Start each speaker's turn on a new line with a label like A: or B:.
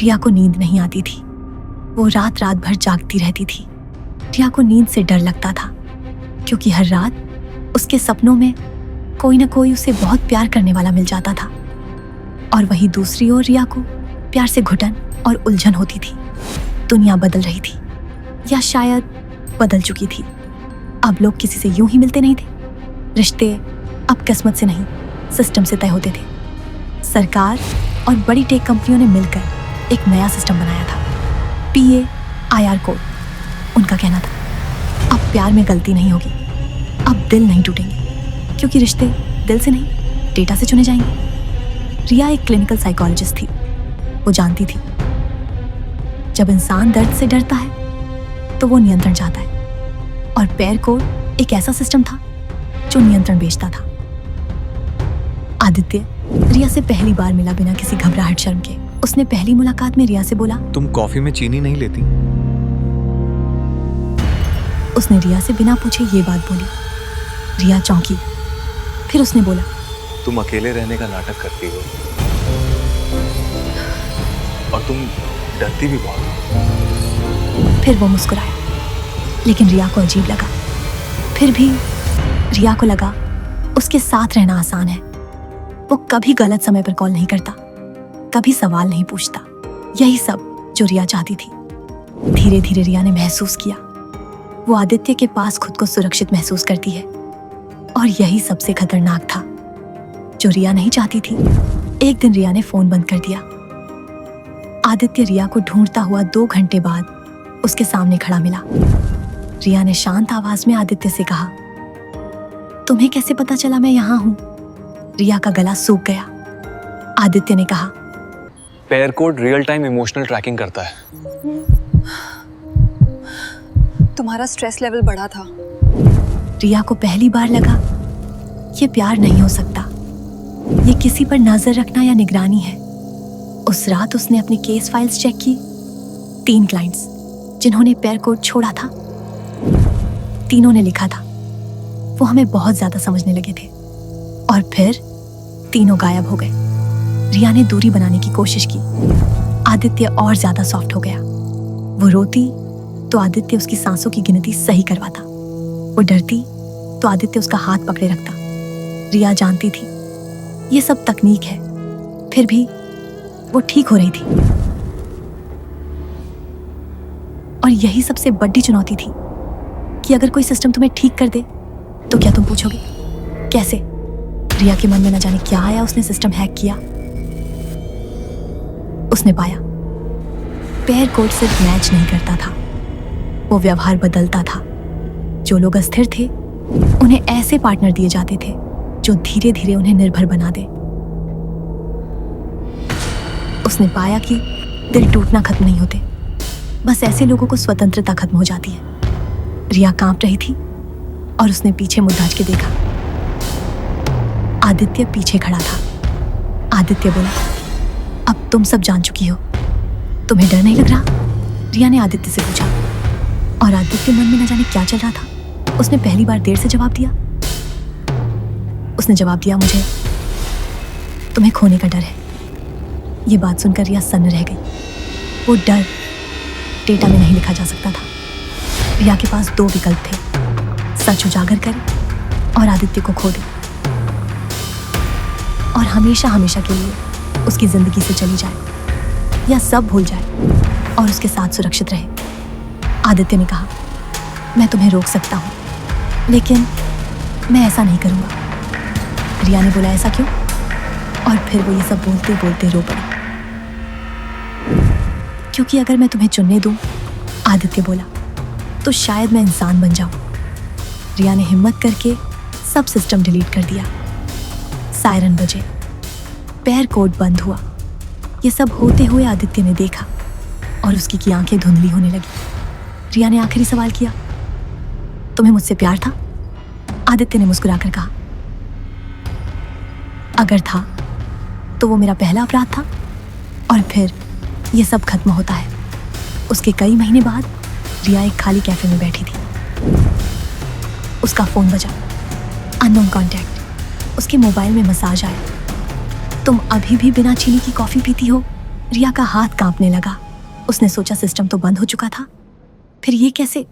A: रिया को नींद नहीं आती थी। वो रात रात भर जागती रहती थी। रिया को नींद से डर लगता था, क्योंकि हर रात उसके सपनों में कोई न कोई उसे बहुत प्यार करने वाला मिल जाता था। और वहीं दूसरी ओर रिया को प्यार से घुटन और उलझन होती थी। दुनिया बदल रही थी, या शायद बदल चुकी थी। अब लोग किसी से यूं ही मिलते नहीं थे। रिश्ते अब किस्मत से नहीं, सिस्टम से तय होते थे। सरकार और बड़ी टेक कंपनियों ने मिलकर एक नया सिस्टम बनाया था, PAIR कोड। उनका कहना था, अब प्यार में गलती नहीं होगी, अब दिल नहीं टूटेंगे, क्योंकि रिश्ते दिल से नहीं, डेटा से चुने जाएंगे। रिया एक क्लिनिकल साइकोलॉजिस्ट थी। वो जानती थी, जब इंसान दर्द से डरता है तो वो नियंत्रण चाहता है, और पैर कोड एक ऐसा सिस्टम था जो नियंत्रण बेचता था। आदित्य रिया से पहली बार मिला बिना किसी घबराहट शर्म के। उसने पहली मुलाकात में रिया से बोला,
B: तुम कॉफी में चीनी नहीं लेती?
A: उसने रिया से बिना पूछे ये बात बोली। रिया चौंकी। फिर उसने बोला,
B: तुम अकेले रहने का नाटक करती हो और तुम डरती भी बहुत हो।
A: फिर वो मुस्कुराया, लेकिन रिया को अजीब लगा। फिर भी रिया को लगा उसके साथ रहना आसान है। वो कभी गलत समय पर कॉल नहीं करता, कभी सवाल नहीं पूछता। यही सब जो रिया चाहती थी। धीरे धीरे रिया ने महसूस किया वो आदित्य के पास खुद को सुरक्षित महसूस करती है, और यही सबसे खतरनाक था जो रिया नहीं चाहती थी। एक दिन रिया ने फोन बंद कर दिया। आदित्य रिया को ढूंढता हुआ 2 घंटे बाद उसके सामने खड़ा मिला। रिया ने शांत आवाज में आदित्य से कहा, तुम्हें कैसे पता चला मैं यहाँ हूँ? रिया का गला सूख गया। आदित्य ने कहा,
B: pair code real time emotional tracking करता है।
C: तुम्हारा स्ट्रेस लेवल बढ़ा था।
A: रिया को पहली बार लगा ये प्यार नहीं हो सकता, ये किसी पर नजर रखना या निगरानी है। उस रात उसने अपनी केस फाइल्स चेक की। 3 क्लाइंट्स जिन्होंने पैर कोड छोड़ा था, तीनों ने लिखा था, वो हमें बहुत ज्यादा समझने लगे थे। और फिर तीनों गायब हो गए। रिया ने दूरी बनाने की कोशिश की। आदित्य और ज्यादा सॉफ्ट हो गया। वो रोती तो आदित्य उसकी सांसों की गिनती सही करवाता। वो डरती तो आदित्य उसका हाथ पकड़े रखता। रिया जानती थी ये सब तकनीक है, फिर भी वो ठीक हो रही थी। और यही सबसे बड़ी चुनौती थी कि अगर कोई सिस्टम तुम्हें ठीक कर दे तो क्या तुम पूछोगे कैसे? रिया के मन में न जाने क्या आया। उसने सिस्टम हैक किया। उसने पाया पैर कोड सिर्फ मैच नहीं करता था, वो व्यवहार बदलता था। जो लोग अस्थिर थे उन्हें ऐसे पार्टनर दिए जाते थे जो धीरे धीरे उन्हें निर्भर बना दे। उसने पाया कि दिल टूटना खत्म नहीं होते, बस ऐसे लोगों को स्वतंत्रता खत्म हो जाती है। रिया कांप रही थी और उसने पीछे मुड़ दाज के देखा। आदित्य पीछे खड़ा था। आदित्य बोला, अब तुम सब जान चुकी हो, तुम्हें डर नहीं लग रहा? रिया ने आदित्य से पूछा, और आदित्य मन में न जाने क्या चल रहा था। उसने पहली बार देर से जवाब दिया। उसने जवाब दिया, मुझे तुम्हें खोने का डर है। ये बात सुनकर रिया सन्न रह गई। वो डर डेटा में नहीं लिखा जा सकता था। रिया के पास 2 विकल्प थे, सच उजागर करे और आदित्य को खो दे, और हमेशा हमेशा के लिए उसकी जिंदगी से चली जाए, या सब भूल जाए और उसके साथ सुरक्षित रहे। आदित्य ने कहा, मैं तुम्हें रोक सकता हूँ, लेकिन मैं ऐसा नहीं करूँगा। रिया ने बोला, ऐसा क्यों? और फिर वो ये सब बोलते बोलते रो पड़ी। क्योंकि अगर मैं तुम्हें चुनने दूं, आदित्य बोला, तो शायद मैं इंसान बन जाऊं। रिया ने हिम्मत करके सब सिस्टम डिलीट कर दिया। सायरन बजे, पैर कोड बंद हुआ। ये सब होते हुए आदित्य ने देखा और उसकी की आंखें धुंधली होने लगी। रिया ने आखिरी सवाल किया, तुम्हें मुझसे प्यार था? आदित्य ने मुस्कुराकर कहा, अगर था तो वो मेरा पहला अपराध था। और फिर ये सब खत्म होता है। उसके कई महीने बाद रिया एक खाली कैफे में बैठी थी। उसका फोन बजा, अननोन कॉन्टैक्ट। उसके मोबाइल में मैसेज आया, तुम अभी भी बिना चीनी की कॉफी पीती हो? रिया का हाथ कांपने लगा। उसने सोचा सिस्टम तो बंद हो चुका था, फिर ये कैसे